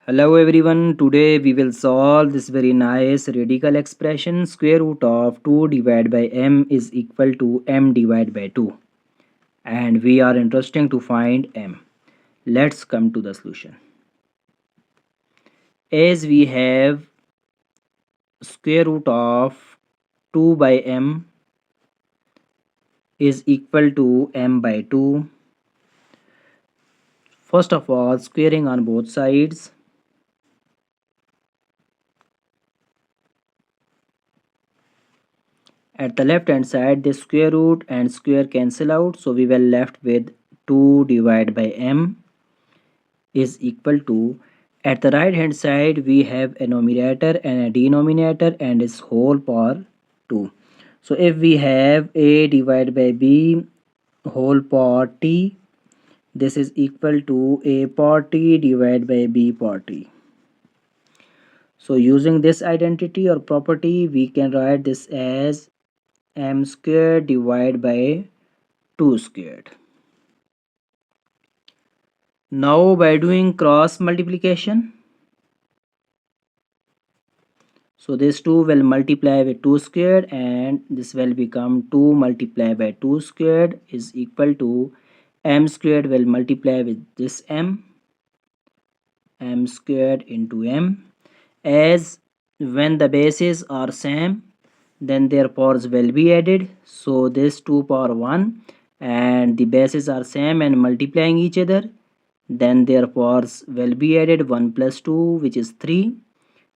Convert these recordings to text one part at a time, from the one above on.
Hello everyone, today we will solve this very nice radical expression square root of 2 divided by m is equal to m divided by 2 and we are interested to find m. Let's come to the solution. As we have square root of 2 by m is equal to m by 2. First of all, squaring on both sides. At the left hand side, the square root and square cancel out, so we were left with 2 divided by m is equal to, at the right hand side we have a numerator and a denominator and its whole power 2. So if we have a divided by b whole power t, this is equal to a power t divided by b power t. So using this identity or property, we can write this as m squared divided by 2 squared. Now by doing cross multiplication, so this 2 will multiply with 2 squared and this will become 2 multiplied by 2 squared is equal to m squared will multiply with this m squared into m. As when the bases are same, then their powers will be added. So this 2 power 1 and the bases are same and multiplying each other, then their powers will be added. 1 plus 2, which is 3,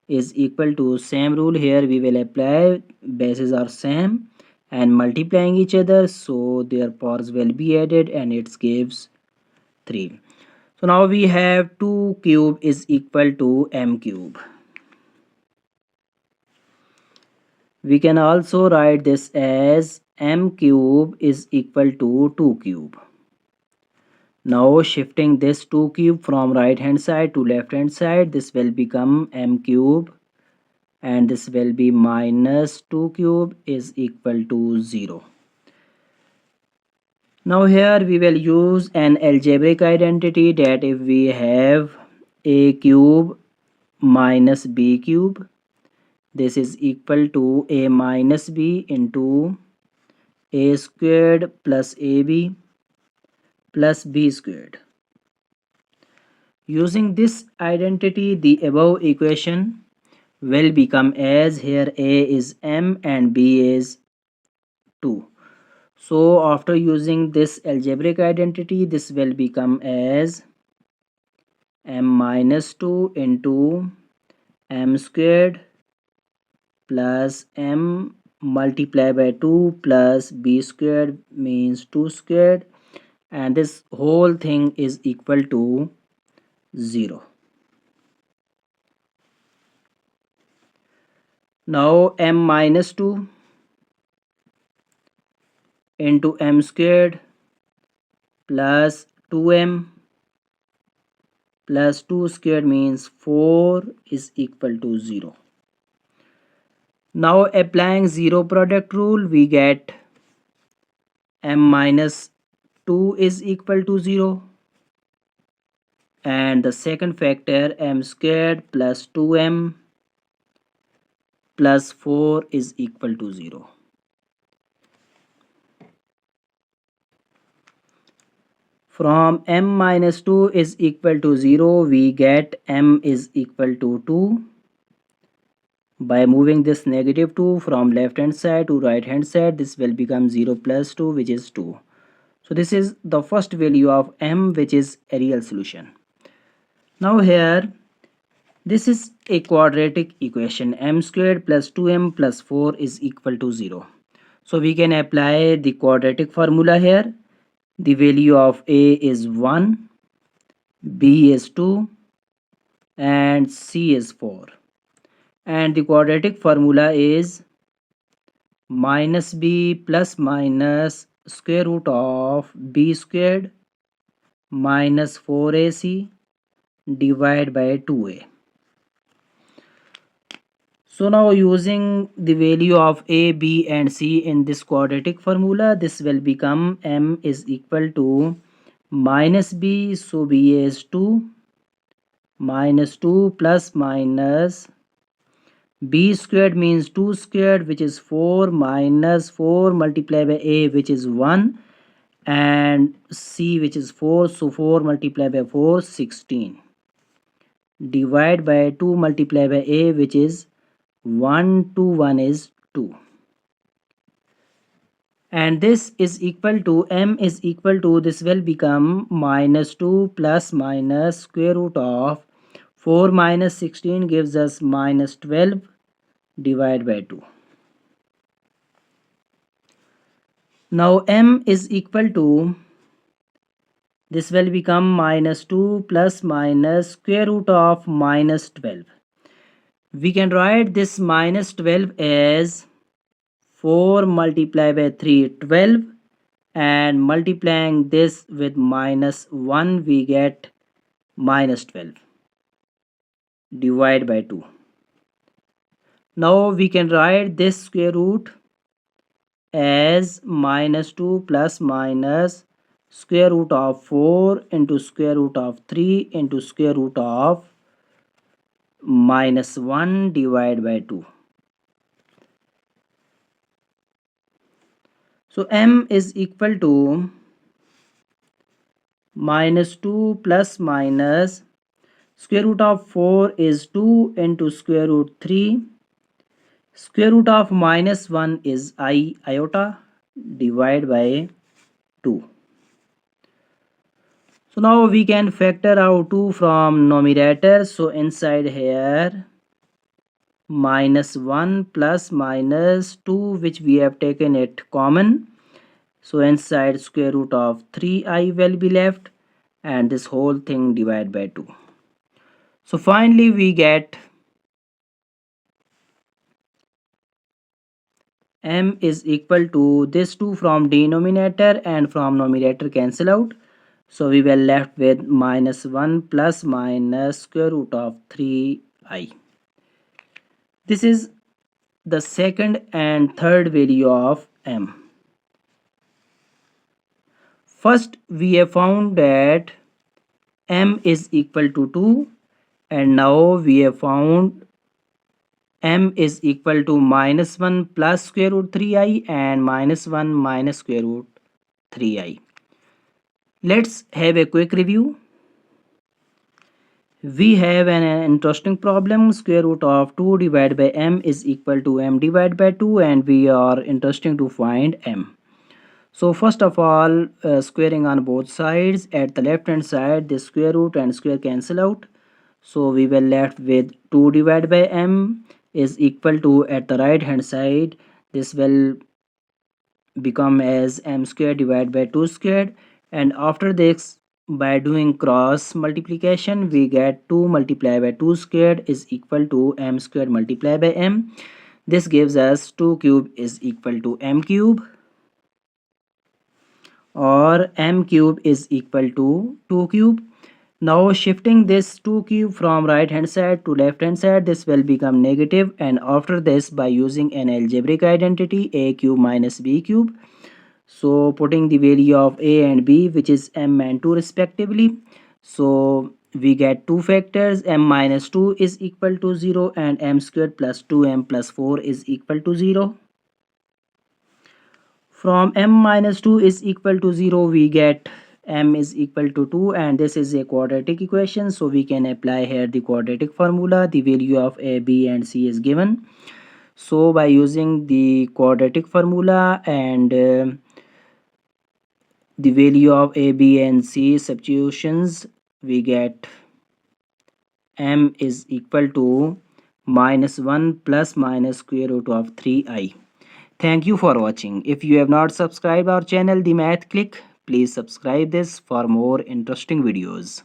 is equal to same rule. Here we will apply, bases are same and multiplying each other, so their powers will be added and it gives 3. So now we have 2 cube is equal to m cube. We can also write this as m cube is equal to 2 cube. Now shifting this 2 cube from right hand side to left hand side, this will become m cube and this will be minus 2 cube is equal to 0. Now here we will use an algebraic identity that if we have a cube minus b cube, this is equal to a minus b into a squared plus ab plus b squared. Using this identity, the above equation will become as here a is m and b is 2. So after using this algebraic identity, this will become as m minus 2 into m squared plus m multiplied by 2 plus b squared means 2 squared, and this whole thing is equal to 0. Now m minus 2 into m squared plus 2m plus 2 squared means 4 is equal to 0. Now applying zero product rule, we get m minus 2 is equal to 0 and the second factor m squared plus 2m plus 4 is equal to 0. From m minus 2 is equal to 0, we get m is equal to 2. By moving this negative 2 from left hand side to right hand side, this will become 0 plus 2, which is 2. So this is the first value of m, which is a real solution. Now here, this is a quadratic equation. M squared plus 2m plus 4 is equal to 0. So we can apply the quadratic formula here. The value of a is 1, b is 2 and c is 4. And the quadratic formula is minus b plus minus square root of b squared minus 4ac divided by 2a. So now using the value of a, b and c in this quadratic formula, this will become m is equal to minus b, so b is 2, minus 2 plus minus b squared means 2 squared, which is 4, minus 4 multiplied by a, which is 1, and c, which is 4. So 4 multiplied by 4, 16. Divide by 2 multiplied by a, which is 1 to 1 is 2. And this is equal to, m is equal to, this will become minus 2 plus minus square root of 4 minus 16 gives us minus 12 divided by 2. Now m is equal to, this will become minus 2 plus minus square root of minus 12. We can write this minus 12 as 4 multiplied by 3, 12, and multiplying this with minus 1 we get minus 12 divided by 2. Now we can write this square root as minus 2 plus minus square root of 4 into square root of 3 into square root of minus 1 divided by 2. So m is equal to minus 2 plus minus square root of 4 is 2 into square root 3. Square root of minus 1 is iota divided by 2. So now we can factor out 2 from numerator. So inside here minus 1 plus minus 2, which we have taken it common. So inside square root of 3i will be left, and this whole thing divided by 2. So finally we get m is equal to, this 2 from denominator and from numerator cancel out. So we were left with minus 1 plus minus square root of 3i. This is the second and third value of m. First we have found that m is equal to 2, and now we have found m is equal to minus 1 plus square root 3i and minus 1 minus square root 3i. Let's have a quick review. We have an interesting problem. Square root of 2 divided by m is equal to m divided by 2, and we are interested to find m. So first of all, squaring on both sides. At the left hand side, the square root and square cancel out. So we were left with 2 divided by m is equal to, at the right hand side, this will become as m squared divided by 2 squared, and after this, by doing cross multiplication, we get 2 multiplied by 2 squared is equal to m squared multiplied by m. This gives us 2 cube is equal to m cube, or m cube is equal to 2 cube. Now shifting this 2 cube from right hand side to left hand side, this will become negative, and after this, by using an algebraic identity, a cube minus b cube, so putting the value of a and b, which is m and 2 respectively, so we get two factors. M minus 2 is equal to 0, and m squared plus 2m plus 4 is equal to 0. From m minus 2 is equal to 0, we get m is equal to 2, and this is a quadratic equation, so we can apply here the quadratic formula. The value of a, b and c is given. So by using the quadratic formula and the value of a, b and c substitutions, we get m is equal to minus 1 plus minus square root of 3i. Thank you for watching. If you have not subscribed our channel The Math Click, please subscribe this for more interesting videos.